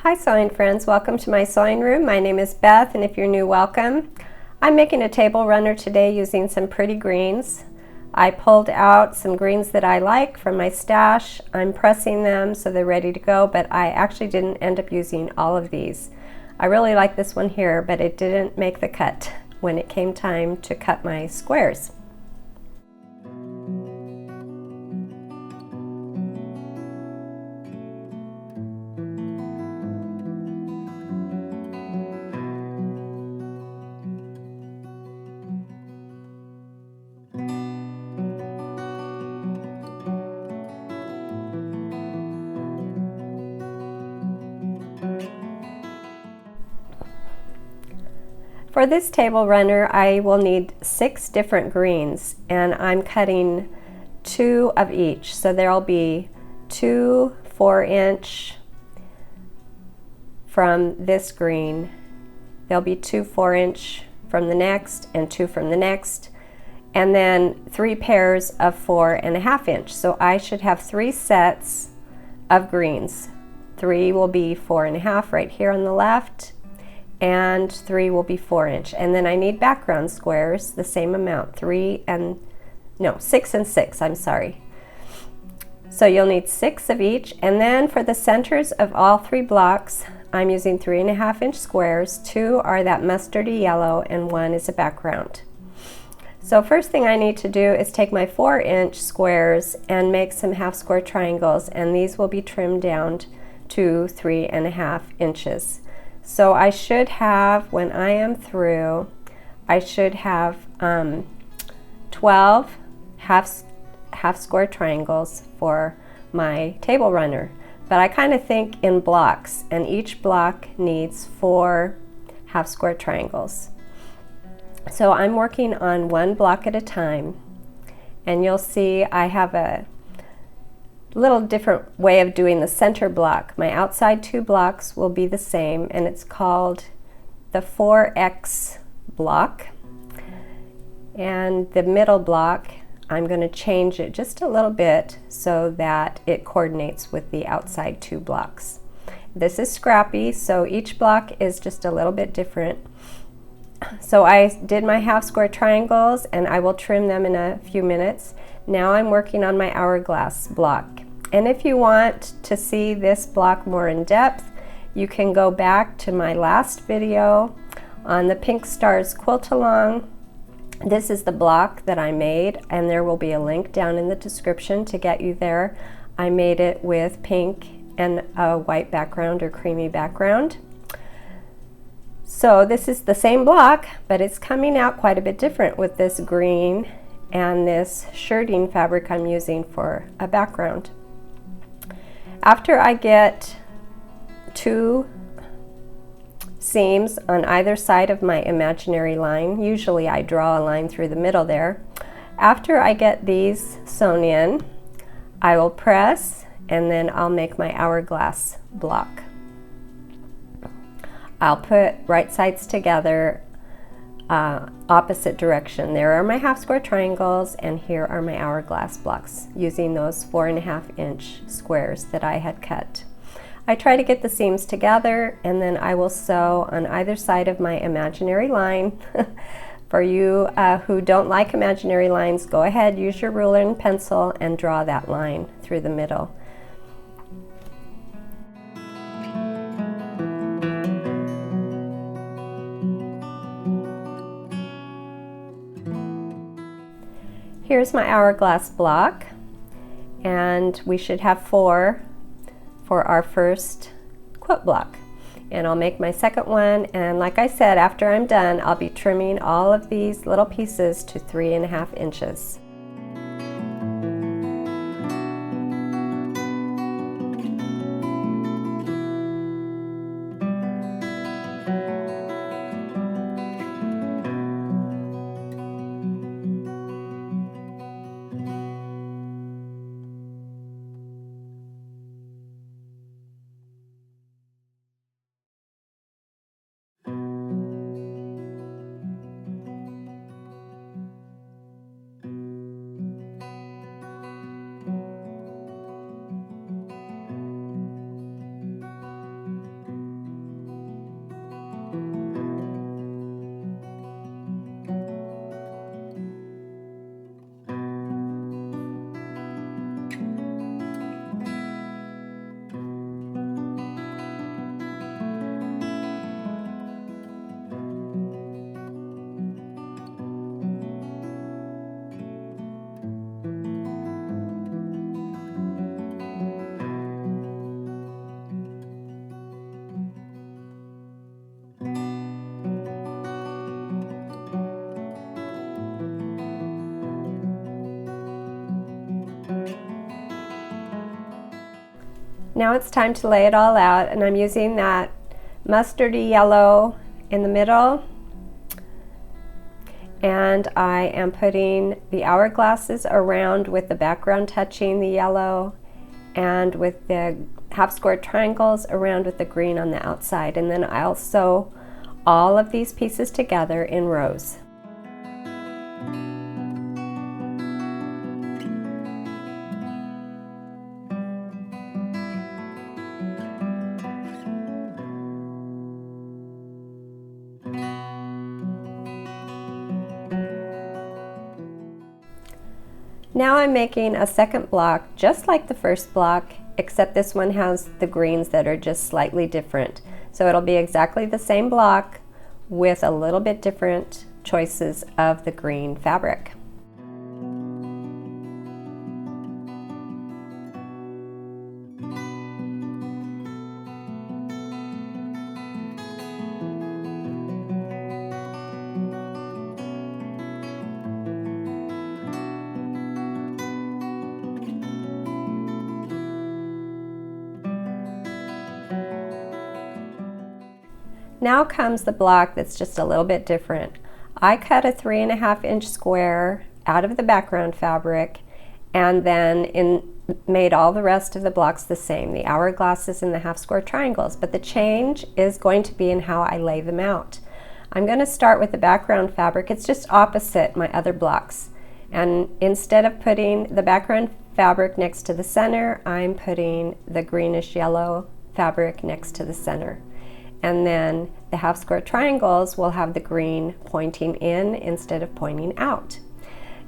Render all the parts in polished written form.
Hi sewing friends, welcome to my sewing room. My name is Beth, and if you're new, welcome. I'm making a table runner today using some pretty greens. I pulled out some greens that I like from my stash. I'm pressing them so they're ready to go, but I actually didn't end up using all of these. I really like this one here, but it didn't make the cut when it came time to cut my squares. For this table runner, I will need 6 different greens, and I'm cutting 2 of each. So there'll be 2 4-inch from this green. There'll be 2 4-inch from the next and 2 from the next, and then 3 pairs of 4.5-inch. So I should have 3 sets of greens. 3 will be 4.5 right here on the left, and 3 will be 4-inch. And then I need background squares, the same amount, 6 and 6, I'm sorry. So you'll need 6 of each, and then for the centers of all 3 blocks, I'm using 3.5-inch squares. 2 are that mustardy yellow, and 1 is a background. So first thing I need to do is take my 4-inch squares and make some half square triangles, and these will be trimmed down to 3.5 inches. So I should have, when I am through, I should have 12 half square triangles for my table runner. But I kind of think in blocks, and each block needs 4 half square triangles. So I'm working on 1 block at a time, and you'll see I have a little different way of doing the center block. My outside 2 blocks will be the same, and it's called the 4X block. And the middle block, I'm going to change it just a little bit so that it coordinates with the outside 2 blocks. This is scrappy, so each block is just a little bit different. So I did my half square triangles, and I will trim them in a few minutes. Now I'm working on my hourglass block. And if you want to see this block more in depth, you can go back to my last video on the Pink Stars Quilt Along. This is the block that I made, and there will be a link down in the description to get you there. I made it with pink and a white background or creamy background. So this is the same block, but it's coming out quite a bit different with this green and this shirting fabric I'm using for a background. After I get 2 seams on either side of my imaginary line, usually I draw a line through the middle there. After I get these sewn in, I will press, and then I'll make my hourglass block. I'll put right sides together, opposite direction. There are my half square triangles, and here are my hourglass blocks using those 4.5-inch squares that I had cut. I try to get the seams together, and then I will sew on either side of my imaginary line. For you who don't like imaginary lines, go ahead, use your ruler and pencil and draw that line through the middle. Here's my hourglass block, and we should have 4 for our first quilt block. And I'll make my second one, and like I said, after I'm done, I'll be trimming all of these little pieces to 3.5 inches. Now it's time to lay it all out, and I'm using that mustardy yellow in the middle, and I am putting the hourglasses around with the background touching the yellow, and with the half square triangles around with the green on the outside. And then I'll sew all of these pieces together in rows. Now I'm making a second block just like the first block, except this one has the greens that are just slightly different. So it'll be exactly the same block with a little bit different choices of the green fabric. Now comes the block that's just a little bit different. I cut a 3.5-inch square out of the background fabric, and then made all the rest of the blocks the same, the hourglasses and the half square triangles, but the change is going to be in how I lay them out. I'm going to start with the background fabric. It's just opposite my other blocks, and instead of putting the background fabric next to the center, I'm putting the greenish yellow fabric next to the center. And then the half square triangles will have the green pointing in instead of pointing out.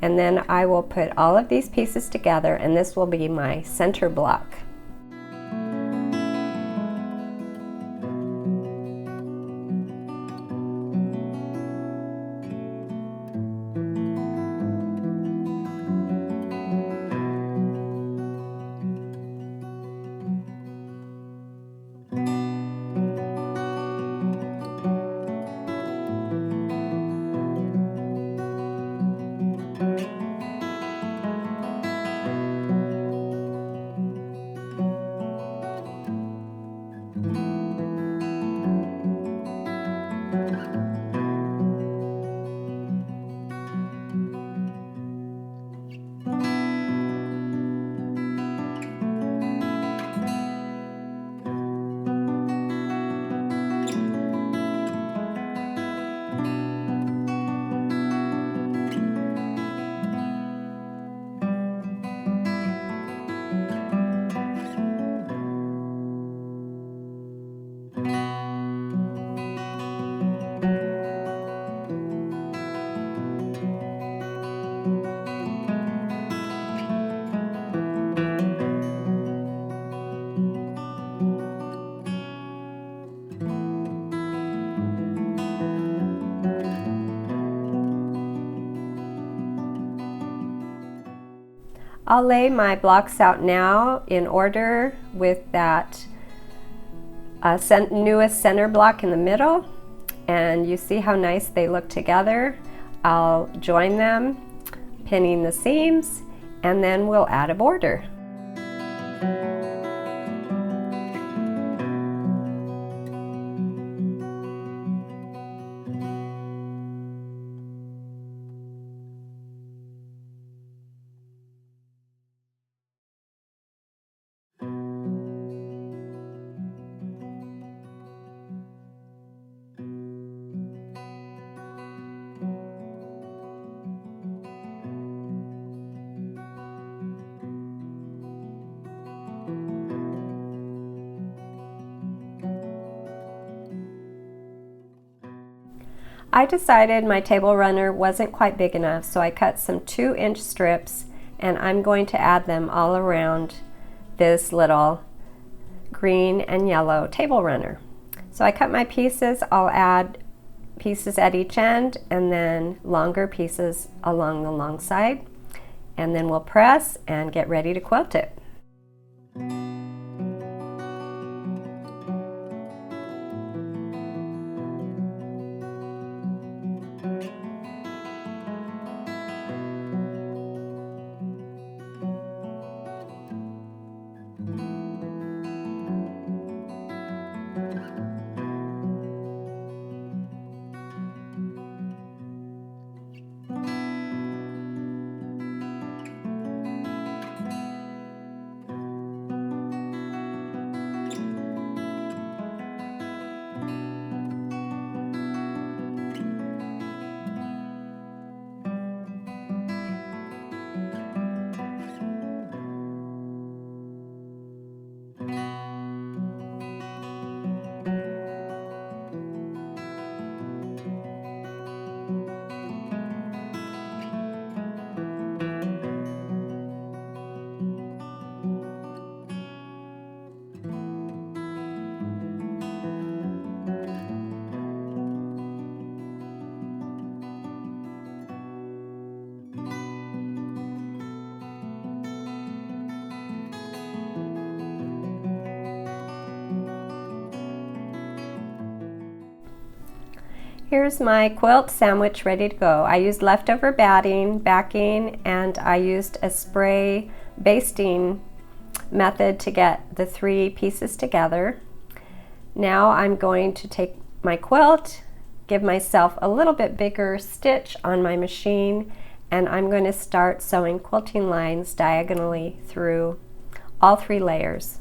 And then I will put all of these pieces together, and this will be my center block. I'll lay my blocks out now in order with that newest center block in the middle, and you see how nice they look together. I'll join them, pinning the seams, and then we'll add a border. I decided my table runner wasn't quite big enough, so I cut some 2-inch strips, and I'm going to add them all around this little green and yellow table runner. So I cut my pieces. I'll add pieces at each end and then longer pieces along the long side, and then we'll press and get ready to quilt it. Here's my quilt sandwich ready to go. I used leftover backing, and I used a spray basting method to get the 3 pieces together. Now I'm going to take my quilt, give myself a little bit bigger stitch on my machine, and I'm going to start sewing quilting lines diagonally through all 3 layers.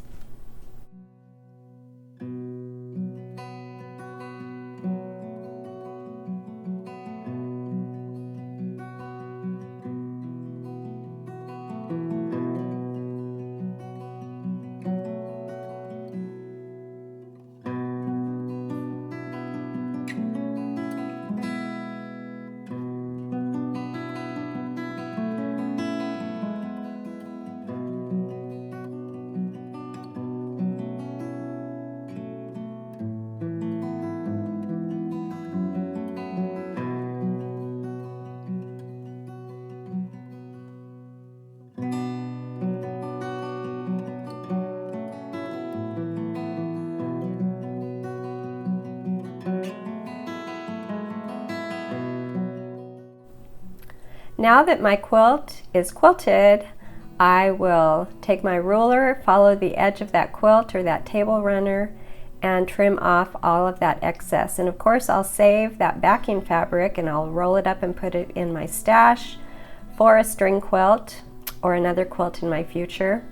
Now that my quilt is quilted, I will take my ruler, follow the edge of that quilt or that table runner, and trim off all of that excess. And of course I'll save that backing fabric and I'll roll it up and put it in my stash for a string quilt or another quilt in my future.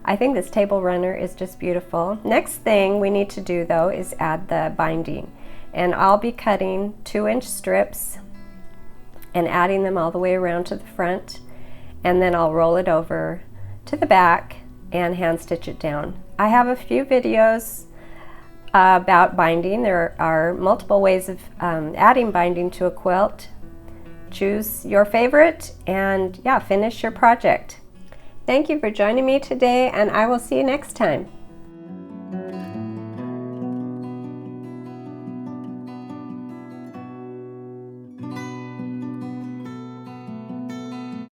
I think this table runner is just beautiful. Next thing we need to do though is add the binding. And I'll be cutting 2-inch strips and adding them all the way around to the front, and then I'll roll it over to the back and hand stitch it down. I have a few videos about binding. There are multiple ways of adding binding to a quilt. Choose your favorite and yeah, finish your project. Thank you for joining me today, and I will see you next time.